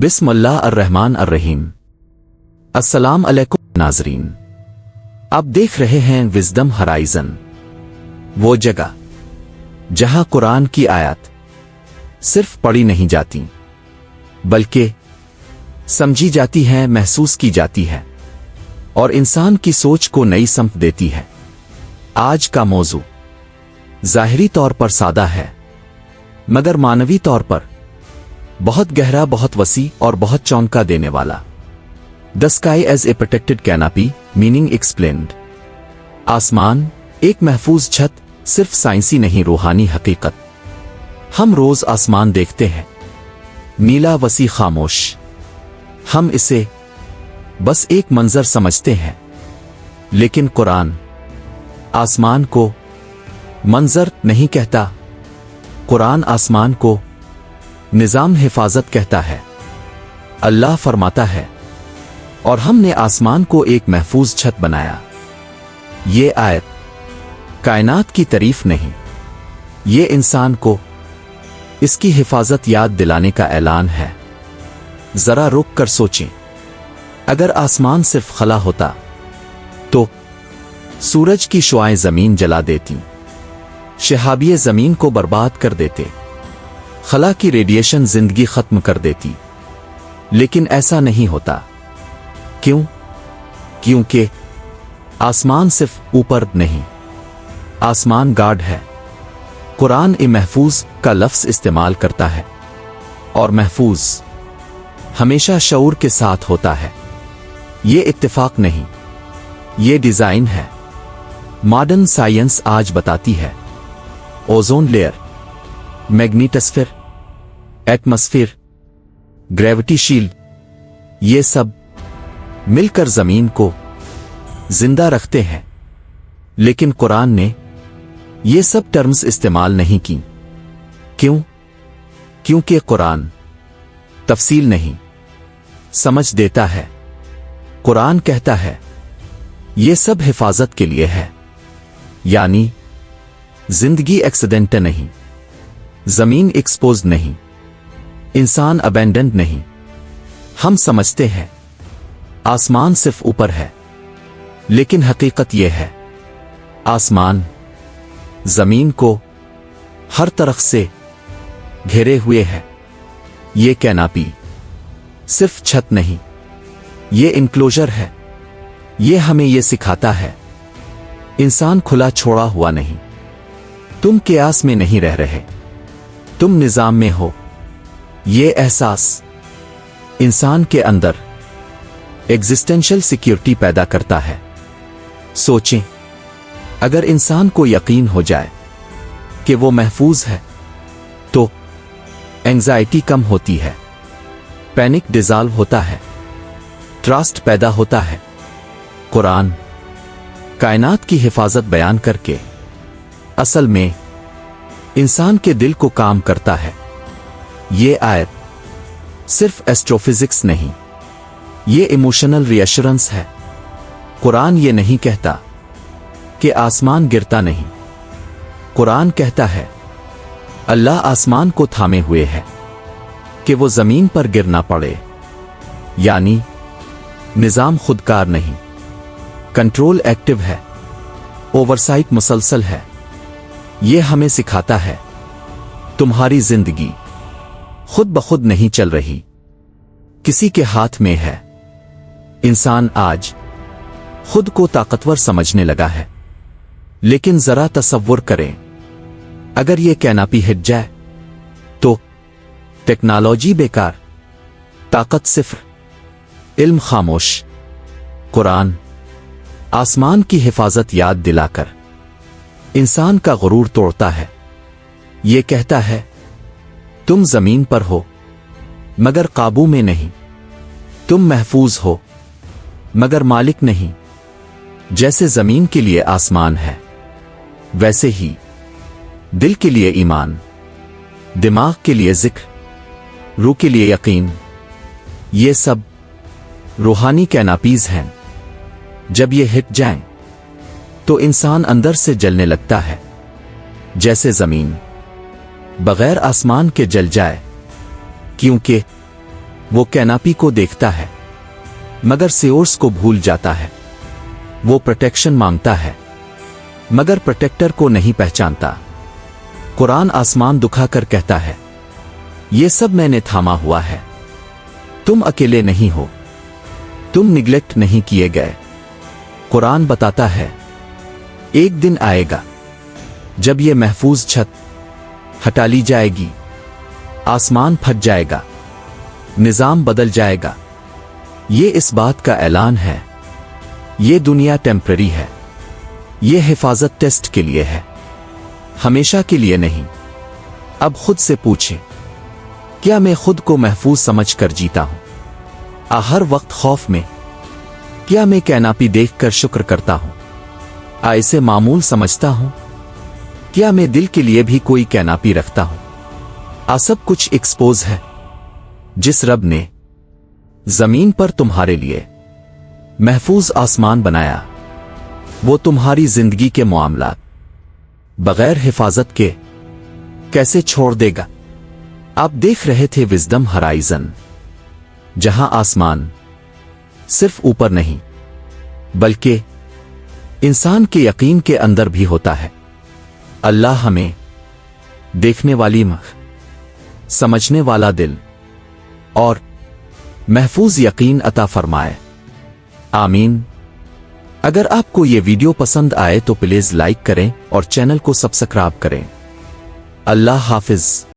بسم اللہ الرحمن الرحیم۔ السلام علیکم ناظرین، آپ دیکھ رہے ہیں وزڈم ہرائزن، وہ جگہ جہاں قرآن کی آیات صرف پڑھی نہیں جاتی بلکہ سمجھی جاتی ہیں، محسوس کی جاتی ہے اور انسان کی سوچ کو نئی سمت دیتی ہے۔ آج کا موضوع ظاہری طور پر سادہ ہے مگر معنوی طور پر بہت گہرا، بہت وسیع اور بہت چونکا دینے والا۔ The sky as a protected canopy, meaning explained۔ آسمان ایک محفوظ چھت، صرف سائنسی نہیں، روحانی حقیقت۔ ہم روز آسمان دیکھتے ہیں، نیلا، وسیع، خاموش۔ ہم اسے بس ایک منظر سمجھتے ہیں، لیکن قرآن آسمان کو منظر نہیں کہتا، قرآن آسمان کو نظام حفاظت کہتا ہے۔ اللہ فرماتا ہے، اور ہم نے آسمان کو ایک محفوظ چھت بنایا۔ یہ آیت کائنات کی تعریف نہیں، یہ انسان کو اس کی حفاظت یاد دلانے کا اعلان ہے۔ ذرا رک کر سوچیں، اگر آسمان صرف خلا ہوتا تو سورج کی شعائیں زمین جلا دیتی، شہابیے زمین کو برباد کر دیتے، خلا کی ریڈیشن زندگی ختم کر دیتی۔ لیکن ایسا نہیں ہوتا۔ کیوں؟ کیونکہ آسمان صرف اوپر نہیں، آسمان گاڈ ہے۔ قرآن محفوظ کا لفظ استعمال کرتا ہے، اور محفوظ ہمیشہ شعور کے ساتھ ہوتا ہے۔ یہ اتفاق نہیں، یہ ڈیزائن ہے۔ ماڈرن سائنس آج بتاتی ہے اوزون لیئر، میگنیٹوسفیر، ایٹماسفیر، گریوٹی شیلڈ، یہ سب مل کر زمین کو زندہ رکھتے ہیں، لیکن قرآن نے یہ سب ٹرمز استعمال نہیں کی۔ کیوں؟ کیونکہ قرآن تفصیل نہیں، سمجھ دیتا ہے۔ قرآن کہتا ہے یہ سب حفاظت کے لیے ہے، یعنی زندگی ایکسیڈنٹ نہیں، زمین ایکسپوزڈ نہیں، انسان ابینڈنڈ نہیں۔ ہم سمجھتے ہیں آسمان صرف اوپر ہے، لیکن حقیقت یہ ہے آسمان زمین کو ہر طرف سے گھیرے ہوئے ہے۔ یہ کیناپی صرف چھت نہیں، یہ انکلوژر ہے۔ یہ ہمیں یہ سکھاتا ہے انسان کھلا چھوڑا ہوا نہیں، تم قیاس میں نہیں رہ رہے، تم نظام میں ہو۔ یہ احساس انسان کے اندر ایگزسٹینشل سیکیورٹی پیدا کرتا ہے۔ سوچیں، اگر انسان کو یقین ہو جائے کہ وہ محفوظ ہے تو اینگزائٹی کم ہوتی ہے، پینک ڈیزالو ہوتا ہے، ٹرسٹ پیدا ہوتا ہے۔ قرآن کائنات کی حفاظت بیان کر کے اصل میں انسان کے دل کو کام کرتا ہے۔ یہ آیت صرف ایسٹرو فزکس نہیں، یہ ایموشنل ری ایشورنس ہے۔ قرآن یہ نہیں کہتا کہ آسمان گرتا نہیں، قرآن کہتا ہے اللہ آسمان کو تھامے ہوئے ہے کہ وہ زمین پر گر نہ پڑے۔ یعنی نظام خودکار نہیں، کنٹرول ایکٹیو ہے، اوورسائٹ مسلسل ہے۔ یہ ہمیں سکھاتا ہے تمہاری زندگی خود بخود نہیں چل رہی، کسی کے ہاتھ میں ہے۔ انسان آج خود کو طاقتور سمجھنے لگا ہے، لیکن ذرا تصور کریں، اگر یہ کیناپی ہٹ جائے تو ٹیکنالوجی بیکار، طاقت صفر، علم خاموش۔ قرآن آسمان کی حفاظت یاد دلا کر انسان کا غرور توڑتا ہے۔ یہ کہتا ہے تم زمین پر ہو مگر قابو میں نہیں، تم محفوظ ہو مگر مالک نہیں۔ جیسے زمین کے لیے آسمان ہے، ویسے ہی دل کے لیے ایمان، دماغ کے لیے ذکر، روح کے لیے یقین۔ یہ سب روحانی کیناپیز ہیں۔ جب یہ ہٹ جائیں تو انسان اندر سے جلنے لگتا ہے، جیسے زمین بغیر آسمان کے جل جائے، کیونکہ وہ کیناپی کو دیکھتا ہے مگر سیورس کو بھول جاتا ہے۔ وہ پروٹیکشن مانگتا ہے مگر پروٹیکٹر کو نہیں پہچانتا۔ قرآن آسمان دکھا کر کہتا ہے، یہ سب میں نے تھاما ہوا ہے، تم اکیلے نہیں ہو، تم نگلیکٹ نہیں کیے گئے۔ قرآن بتاتا ہے ایک دن آئے گا جب یہ محفوظ چھت ہٹا لی جائے گی، آسمان پھٹ جائے گا، نظام بدل جائے گا۔ یہ اس بات کا اعلان ہے یہ دنیا ٹیمپرری ہے، یہ حفاظت ٹیسٹ کے لیے ہے، ہمیشہ کے لیے نہیں۔ اب خود سے پوچھیں، کیا میں خود کو محفوظ سمجھ کر جیتا ہوں؟ ہر وقت خوف میں؟ کیا میں کیناپی دیکھ کر شکر کرتا ہوں؟ اسے معمول سمجھتا ہوں؟ کیا میں دل کے لیے بھی کوئی کیناپی رکھتا ہوں؟ سب کچھ ایکسپوز ہے۔ جس رب نے زمین پر تمہارے لیے محفوظ آسمان بنایا، وہ تمہاری زندگی کے معاملات بغیر حفاظت کے کیسے چھوڑ دے گا؟ آپ دیکھ رہے تھے وزڈم ہرائزن، جہاں آسمان صرف اوپر نہیں بلکہ انسان کے یقین کے اندر بھی ہوتا ہے۔ اللہ ہمیں دیکھنے والی مخ، سمجھنے والا دل اور محفوظ یقین عطا فرمائے، آمین۔ اگر آپ کو یہ ویڈیو پسند آئے تو پلیز لائک کریں اور چینل کو سبسکرائب کریں۔ اللہ حافظ۔